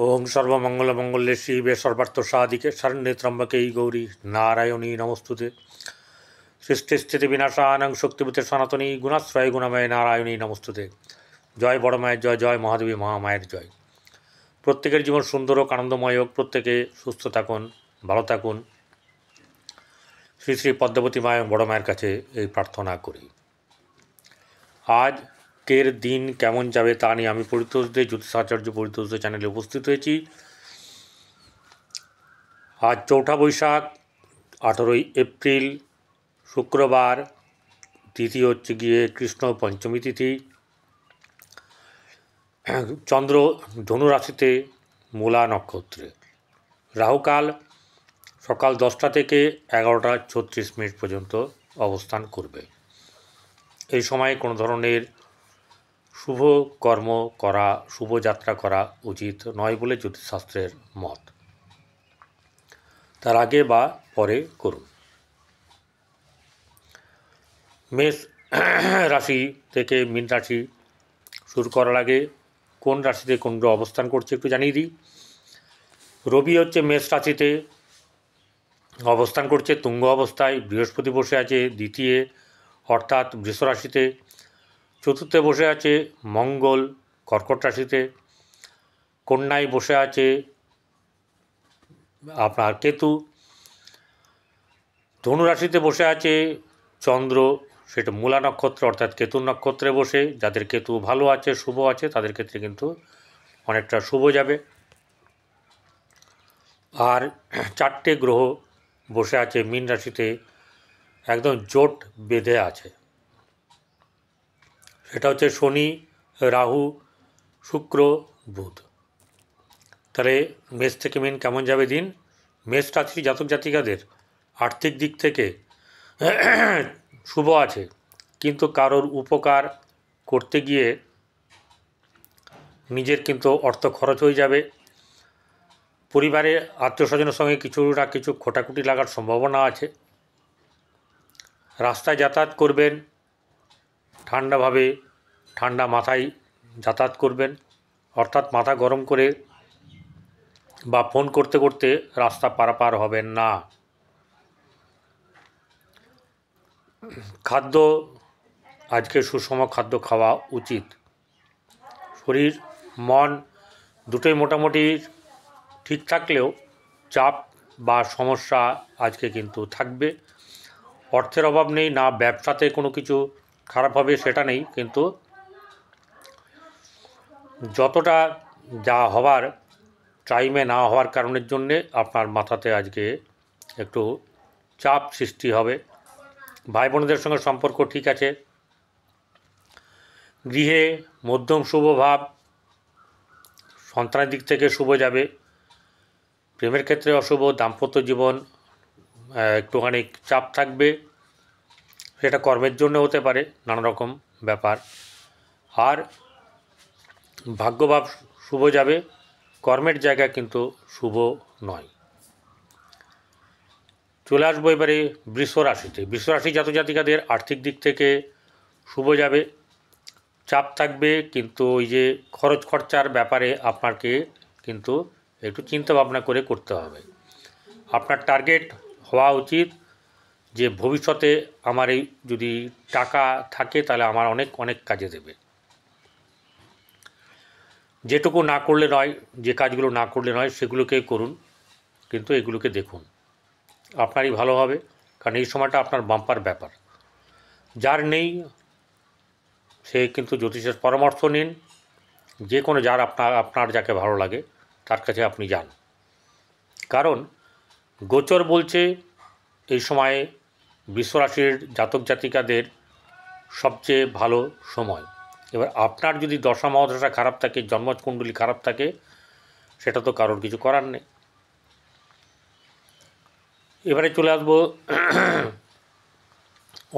ओं सर्वमंगलमंगल्ये शिवे सर्वार्थसाधिके शरण्ये त्र्यंबके गौरी नारायणी नमोस्तुते। सृष्टिस्थिति विनाशानं शक्तिपीठे सनातनी गुणाश्रय गुणमय नारायणी नमोस्तुते। जय बड़ माয়ের জয়, জয় মহাদেবী মহামায়ের জয়। প্রত্যেকের জীবন সুন্দর হোক, আনন্দময় হোক, প্রত্যেকে সুস্থ থাকুন, ভালো থাকুন। শ্রী শ্রী পদ্মাবতী মা বড় মায়ের কাছে এই প্রার্থনা করি। আজকের দিন কেমন যাবে তা নিয়ে আমি পরিতোষদের জ্যোতিষাচার্য পরিতোষদের চ্যানেলে উপস্থিত হয়েছি। আজ ৪ঠা বৈশাখ, 18ই এপ্রিল শুক্রবার, তিথি হচ্ছে গিয়ে কৃষ্ণ পঞ্চমী তিথি। চন্দ্র ধনু রাশিতে মূলা নক্ষত্রে। রাহুকাল সকাল 10টা থেকে 11টা 36 মিনিট পর্যন্ত অবস্থান করবে। এই সময় কোনো ধরনের শুভ কর্ম করা, শুভযাত্রা করা উচিত নয় বলে জ্যোতিষশাস্ত্রের মত। তার আগে বা পরে করুন। মেষ রাশি থেকে মীন রাশি শুরু করার আগে কোন রাশিতে কোন গ্রহ অবস্থান করছে একটু জানিয়ে দিই। রবি হচ্ছে মেষ রাশিতে অবস্থান করছে তুঙ্গ অবস্থায়। বৃহস্পতি বসে আছে দ্বিতীয় অর্থাৎ বৃষ রাশিতে। চতুর্থে বসে আছে মঙ্গল কর্কট রাশিতে। কন্যায় বসে আছে আপনার কেতু। ধনু রাশিতে বসে আছে চন্দ্র, সেটা মূলা নক্ষত্র অর্থাৎ কেতুর নক্ষত্রে বসে। যাদের কেতু ভালো আছে, শুভ আছে, তাদের ক্ষেত্রে কিন্তু অনেকটা শুভ যাবে। আর 4টে গ্রহ বসে আছে মীন রাশিতে, একদম জোট বেঁধে আছে। সেটা হচ্ছে শনি, রাহু, শুক্র, বুধ। তাহলে মেষ থেকে মীন কেমন যাবে দিন? মেষ রাশির জাতক জাতিকাদের আর্থিক দিক থেকে শুভ আছে, কিন্তু কারোর উপকার করতে গিয়ে নিজের কিন্তু অর্থ খরচ হয়ে যাবে। পরিবারে আত্মীয় স্বজনের সঙ্গে কিছু না কিছু খোটাখুটি লাগার সম্ভাবনা আছে। রাস্তায় যাতায়াত করবেন ঠান্ডাভাবে, ঠান্ডা মাথায় যাতায়াত করবেন, অর্থাৎ মাথা গরম করে বা ফোন করতে করতে রাস্তা পারাপার হবেন না। খাদ্য আজকে সুষম খাদ্য খাওয়া উচিত। শরীর মন দুটোই মোটামুটি ঠিক থাকলেও চাপ বা সমস্যা আজকে কিন্তু থাকবে। অর্থের অভাব নেই, না ব্যবসাতে কোনো কিছু খারাপ হবে সেটা নেই, কিন্তু যতটা যা হওয়ার টাইমে না হওয়ার কারণের জন্যে আপনার মাথাতে আজকে একটু চাপ সৃষ্টি হবে। ভাই বোনদের সঙ্গে সম্পর্ক ঠিক আছে। গৃহে মধ্যম শুভ ভাব, সন্তানের দিক থেকে শুভ যাবে। প্রেমের ক্ষেত্রে অশুভ, দাম্পত্য জীবন একটুখানি চাপ থাকবে। সেটা কর্মের জন্য হতে পারে, নানা রকম ব্যাপার। আর ভাগ্যভাব শুভ যাবে, কর্মের জায়গা কিন্তু শুভ নয়। চলে আসবো এবারে বৃষ রাশিতে। বৃষ রাশি জাতক জাতিকাদের আর্থিক দিক থেকে শুভ যাবে। চাপ থাকবে, কিন্তু ওই যে খরচ খরচার ব্যাপারে আপনাকে কিন্তু একটু চিন্তা ভাবনা করে করতে হবে। আপনার টার্গেট হওয়া উচিত যে ভবিষ্যতে আমার এই যদি টাকা থাকে তাহলে আমার অনেক অনেক কাজে দেবে। যেটুকু না করলে নয়, যে কাজগুলো না করলে নয় সেগুলোকে করুন, কিন্তু এগুলোকে দেখুন, আপনারই ভালো হবে। কারণ এই সময়টা আপনার বাম্পার ব্যাপার। যার নেই সে কিন্তু জ্যোতিষের পরামর্শ নিন। যে কোনো যার আপনার যাকে ভালো লাগে তার কাছে আপনি যান। কারণ গোচর বলছে এই সময়ে বৃষ রাশির জাতক জাতিকাদের সবচেয়ে ভালো সময়। এবার আপনার যদি দশা মহাদশা খারাপ থাকে, জন্মকুণ্ডলী খারাপ থাকে, সেটা তো কারোর কিছু করার নেই। এবারে চলে আসবো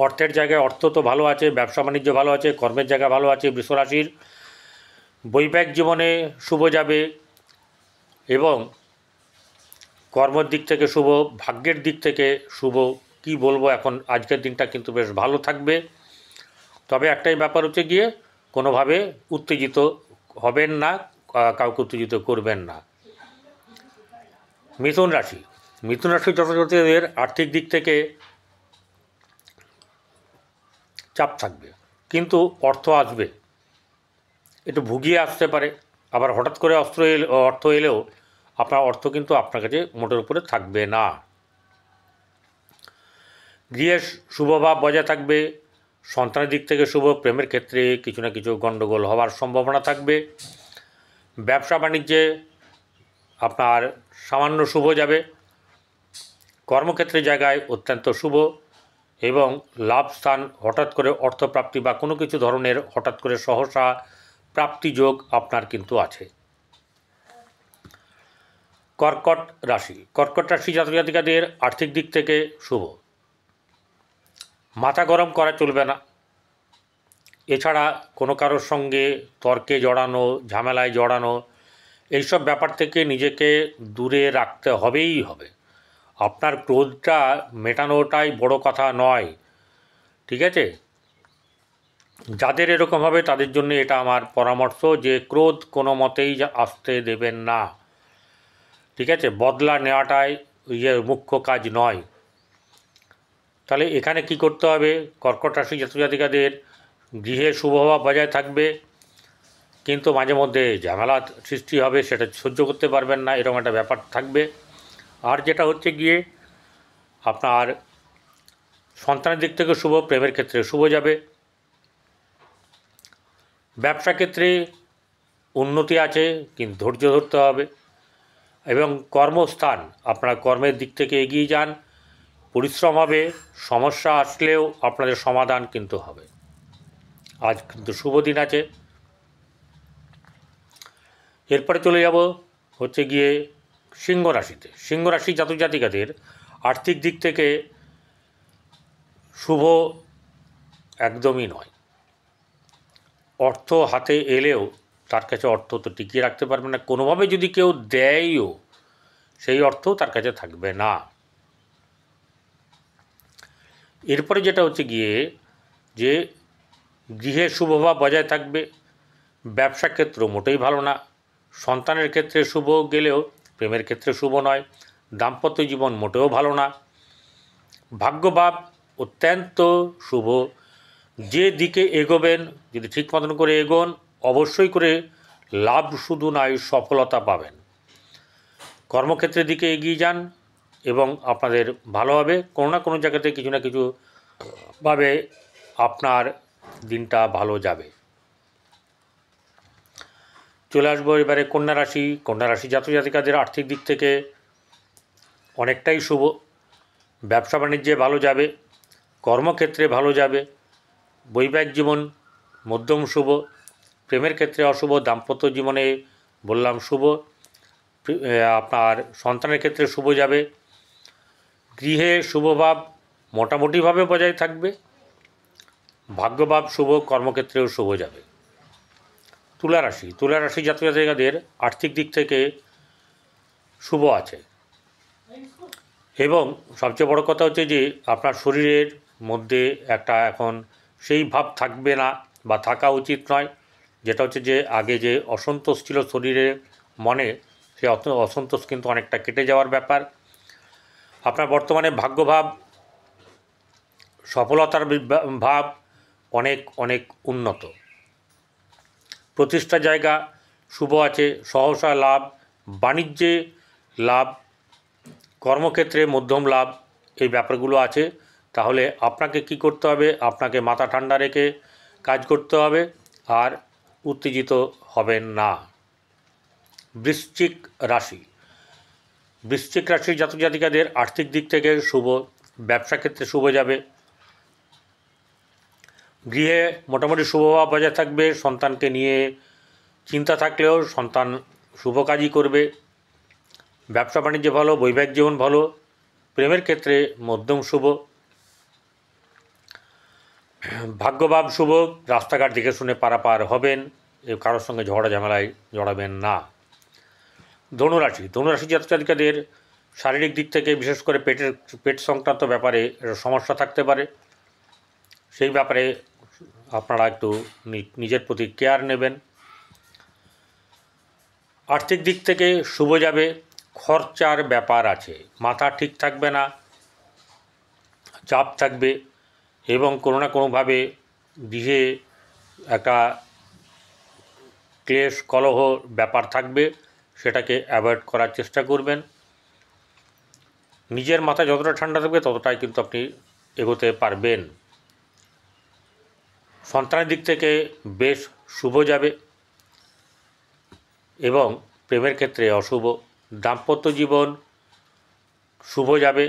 অর্থের জায়গায়। অর্থ তো ভালো আছে, ব্যবসা বাণিজ্য ভালো আছে, কর্মের জায়গা ভালো আছে বৃষ রাশির। বৈবাহিক জীবনে শুভ যাবে এবং কর্মের দিক থেকে শুভ, ভাগ্যের দিক থেকে শুভ। কি বলবো এখন, আজকের দিনটা কিন্তু বেশ ভালো থাকবে। তবে একটাই ব্যাপার হচ্ছে গিয়ে কোনোভাবে উত্তেজিত হবেন না, কাউকে উত্তেজিত করবেন না। মিথুন রাশি, মিথুন রাশির ছাত্রছাত্রীদের আর্থিক দিক থেকে চাপ থাকবে, কিন্তু অর্থ আসবে, একটু ভুগিয়ে আসতে পারে, আবার হঠাৎ করে অর্থ এলেও আপনার অর্থ কিন্তু আপনার কাছে মোটের উপরে থাকবে না। গৃহে শুভভাব বজায় থাকবে, সন্তানের দিক থেকে শুভ, প্রেমের ক্ষেত্রে কিছু না কিছু গণ্ডগোল হওয়ার সম্ভাবনা থাকবে। ব্যবসা বাণিজ্যে আপনার সামান্য শুভ যাবে, কর্মক্ষেত্রে জায়গায় অত্যন্ত শুভ, এবং লাভ স্থান হঠাৎ করে অর্থপ্রাপ্তি বা কোনো কিছু ধরনের হঠাৎ করে সহসা প্রাপ্তিযোগ আপনার কিন্তু আছে। কর্কট রাশি, কর্কট রাশি জাতক জাতিকাদের আর্থিক দিক থেকে শুভ, মাথা গরম করা চলবে না। এছাড়া কোনো কারোর সঙ্গে তর্কে জড়ানো, ঝামেলায় জড়ানো, এইসব ব্যাপার থেকে নিজেকে দূরে রাখতে হবেই হবে। আপনার ক্রোধটা মেটানোটাই বড় কথা নয়, ঠিক আছে? যাদের এরকম হবে তাদের জন্য এটা আমার পরামর্শ যে ক্রোধ কোনো মতেই আসতে দেবেন না, ঠিক আছে? বদলা নেওয়াটাই মুখ্য কাজ নয়। তাহলে এখানে কি করতে হবে? কর্কট রাশি জাতক জাতিকাদের গৃহে শুভভাব বজায় থাকবে, কিন্তু মাঝে মধ্যে ঝামেলা সৃষ্টি হবে, সেটা সহ্য করতে পারবেন না, এরকম একটা ব্যাপার থাকবে। আর যেটা হচ্ছে গিয়ে আপনার সন্তানের দিক থেকে শুভ, প্রেমের ক্ষেত্রে শুভ যাবে, ব্যবসা ক্ষেত্রে উন্নতি আছে, কিন্তু ধৈর্য ধরতে হবে, এবং কর্মস্থান আপনার কর্মের দিক থেকে এগিয়ে যান, পরিশ্রম হবে, সমস্যা আসলেও আপনাদের সমাধান কিন্তু হবে। আজ কিন্তু শুভ দিন আছে। এরপরে চলে যাব হচ্ছে গিয়ে সিংহ রাশিতে। সিংহ রাশি জাতক জাতিকাদের আর্থিক দিক থেকে শুভ একদমই নয়। অর্থ হাতে এলেও তার কাছে অর্থ তো টিকিয়ে রাখতে পারবে না, কোনোভাবে যদি কেউ দেয়ও সেই অর্থও তার কাছে থাকবে না। এরপরে যেটা হচ্ছে গিয়ে যে গৃহে শুভভাব বজায় থাকবে, ব্যবসা ক্ষেত্র মোটেই ভালো না, সন্তানের ক্ষেত্রে শুভ গেলেও প্রেমের ক্ষেত্রে শুভ নয়, দাম্পত্য জীবন মোটেও ভালো না, ভাগ্যভাব অত্যন্ত শুভ, যে দিকে এগোবেন যদি ঠিক মতন করে এগোন অবশ্যই করে লাভ শুধু নয় সফলতা পাবেন। কর্মক্ষেত্রের দিকে এগিয়ে যান এবং আপনাদের ভালো হবে, কোনো না কোনো জায়গাতে কিছু না কিছুভাবে আপনার দিনটা ভালো যাবে। চলে আসবো এবারে কন্যা রাশি। কন্যা রাশি জাতক জাতিকাদের আর্থিক দিক থেকে অনেকটাই শুভ, ব্যবসা বাণিজ্যে ভালো যাবে, কর্মক্ষেত্রে ভালো যাবে, বৈবাহিক জীবন মধ্যম শুভ, প্রেমের ক্ষেত্রে অশুভ, দাম্পত্য জীবনে বললাম শুভ, আপনার সন্তানের ক্ষেত্রে শুভ যাবে, গৃহে শুভভাব মোটামুটিভাবে বজায় থাকবে, ভাগ্যভাব শুভ, কর্মক্ষেত্রেও শুভ যাবে। তুলা রাশি, তুলা রাশি জাতক জাতিকাদের আর্থিক দিক থেকে শুভ আছে, এবং সবচেয়ে বড় কথা হচ্ছে যে আপনার শরীরের মধ্যে একটা এখন সেই ভাব থাকবে না বা থাকা উচিত নয়, যেটা হচ্ছে যে আগে যে অসন্তোষ ছিল শরীরে মনে, সেই অসন্তোষ কিন্তু অনেকটা কেটে যাওয়ার ব্যাপার। আপনার বর্তমানে ভাগ্যভাব, সফলতার ভাব অনেক অনেক উন্নত, প্রতিষ্ঠা জায়গা শুভ আছে, সহসা লাভ, বাণিজ্যে লাভ, কর্মক্ষেত্রে মধ্যম লাভ, এই ব্যাপারগুলো আছে। তাহলে আপনাকে কি করতে হবে? আপনাকে মাথা ঠান্ডা রেখে কাজ করতে হবে, আর উত্তেজিত হবেন না। বৃশ্চিক রাশি, বৃশ্চিক রাশির জাতক জাতিকাদের আর্থিক দিক থেকে শুভ, ব্যবসা ক্ষেত্রে শুভ যাবে, গৃহে মোটামুটি শুভভাব বজায় থাকবে, সন্তানকে নিয়ে চিন্তা থাকলেও সন্তান শুভ কাজই করবে, ব্যবসা বাণিজ্য ভালো, বৈবাহিক জীবন ভালো, প্রেমের ক্ষেত্রে মধ্যম শুভ, ভাগ্যভাব শুভ, রাস্তাঘাট দেখে শুনে পারাপার হবেন, কারোর সঙ্গে ঝগড়া ঝামেলায় জড়াবেন না। ধনুরাশি, ধনুরাশি জাতক জাতিকাদের শারীরিক দিক থেকে বিশেষ করে পেট সংক্রান্ত ব্যাপারে সমস্যা থাকতে পারে, সেই ব্যাপারে আপনারা একটু নিজের প্রতি কেয়ার নেবেন। আর্থিক দিক থেকে শুভ যাবে, খরচার ব্যাপার আছে, মাথা ঠিক থাকবে না, চাপ থাকবে এবং কোনো না কোনোভাবে গৃহে একটা ক্লেশ কলহ ব্যাপার থাকবে, সেটাকে অ্যাভয়েড করার চেষ্টা করবেন। নিজের মাথা যতটা ঠান্ডা থাকবে ততটাই কিন্তু আপনি এগোতে পারবেন। সন্তানের দিক থেকে বেশ শুভ যাবে এবং প্রেমের ক্ষেত্রে অশুভ। দাম্পত্য জীবন শুভ যাবে,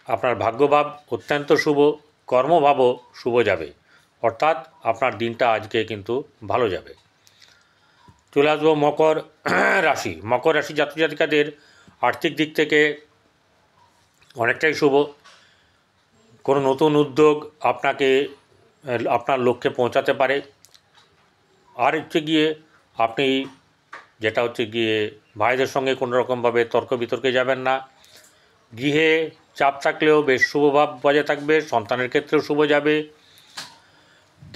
আপনার ভাগ্যভাব অত্যন্ত শুভ, কর্মভাবও শুভ যাবে, অর্থাৎ আপনার দিনটা আজকে কিন্তু ভালো যাবে। চলে আসবো মকর রাশি। মকর রাশি জাতক জাতিকাদের আর্থিক দিক থেকে অনেকটাই শুভ। কোনো নতুন উদ্যোগ আপনাকে আপনার লক্ষ্যে পৌঁছাতে পারে। আর হচ্ছে গিয়ে আপনি যেটা হচ্ছে গিয়ে ভাইদের সঙ্গে কোনো রকমভাবে তর্ক বিতর্কে যাবেন না। গৃহে চাপ থাকলেও বেশ শুভভাব বজায় থাকবে, সন্তানের ক্ষেত্রেও শুভ যাবে,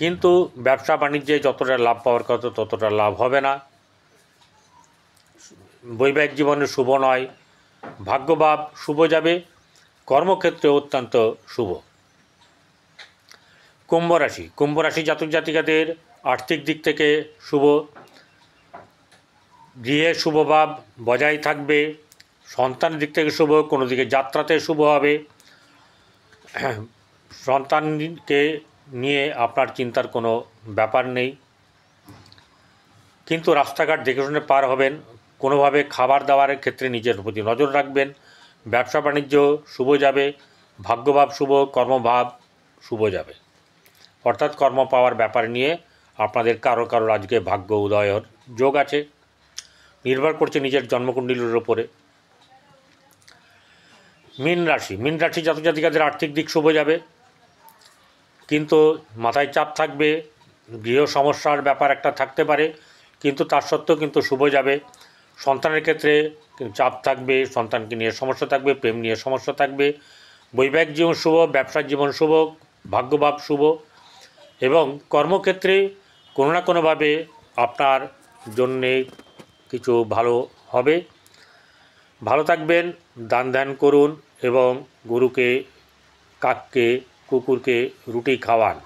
কিন্তু ব্যবসা বাণিজ্যে যতটা লাভ পাওয়ার কথা ততটা লাভ হবে না। বৈবাহিক জীবনে শুভ নয়, ভাগ্যভাব শুভ যাবে, কর্মক্ষেত্রে অত্যন্ত শুভ। কুম্ভ রাশি। কুম্ভ রাশি জাতক জাতিকাদের আর্থিক দিক থেকে শুভ, গৃহে শুভভাব বজায় থাকবে, সন্তানের দিক থেকে শুভ, কোনো দিকে যাত্রাতে শুভ হবে। সন্তানকে নিয়ে আপনার চিন্তার কোনো ব্যাপার নেই, কিন্তু রাস্তাঘাট দেখে শুনে পার হবেন। কোনোভাবে খাবার দাবারের ক্ষেত্রে নিজের প্রতি নজর রাখবেন। ব্যবসা বাণিজ্য শুভ যাবে, ভাগ্যভাব শুভ, কর্মভাব শুভ যাবে, অর্থাৎ কর্ম পাওয়ার ব্যাপার নিয়ে আপনাদের কারো আজকে ভাগ্য উদয়ের যোগ আছে। নির্ভর করছে নিজের জন্মকুণ্ডলীর ওপরে। মীন রাশি। মীন রাশি জাতক জাতিকাদের আর্থিক দিক শুভ যাবে, কিন্তু মাথায় চাপ থাকবে, গৃহ সমস্যার ব্যাপার একটা থাকতে পারে, কিন্তু তার সত্ত্বেও কিন্তু শুভ যাবে। সন্তানের ক্ষেত্রে চাপ থাকবে, সন্তানকে নিয়ে সমস্যা থাকবে, প্রেম নিয়ে সমস্যা থাকবে। বৈবাহিক জীবন শুভ, ব্যবসার জীবন শুভ, ভাগ্যভাব শুভ এবং কর্মক্ষেত্রে কোনো না কোনোভাবে আপনার জন্যে কিছু ভালো হবে। ভালো থাকবেন, দান ধ্যান করুন এবং গরুকে, কাককে, কুকুরকে রুটি খাওয়ান।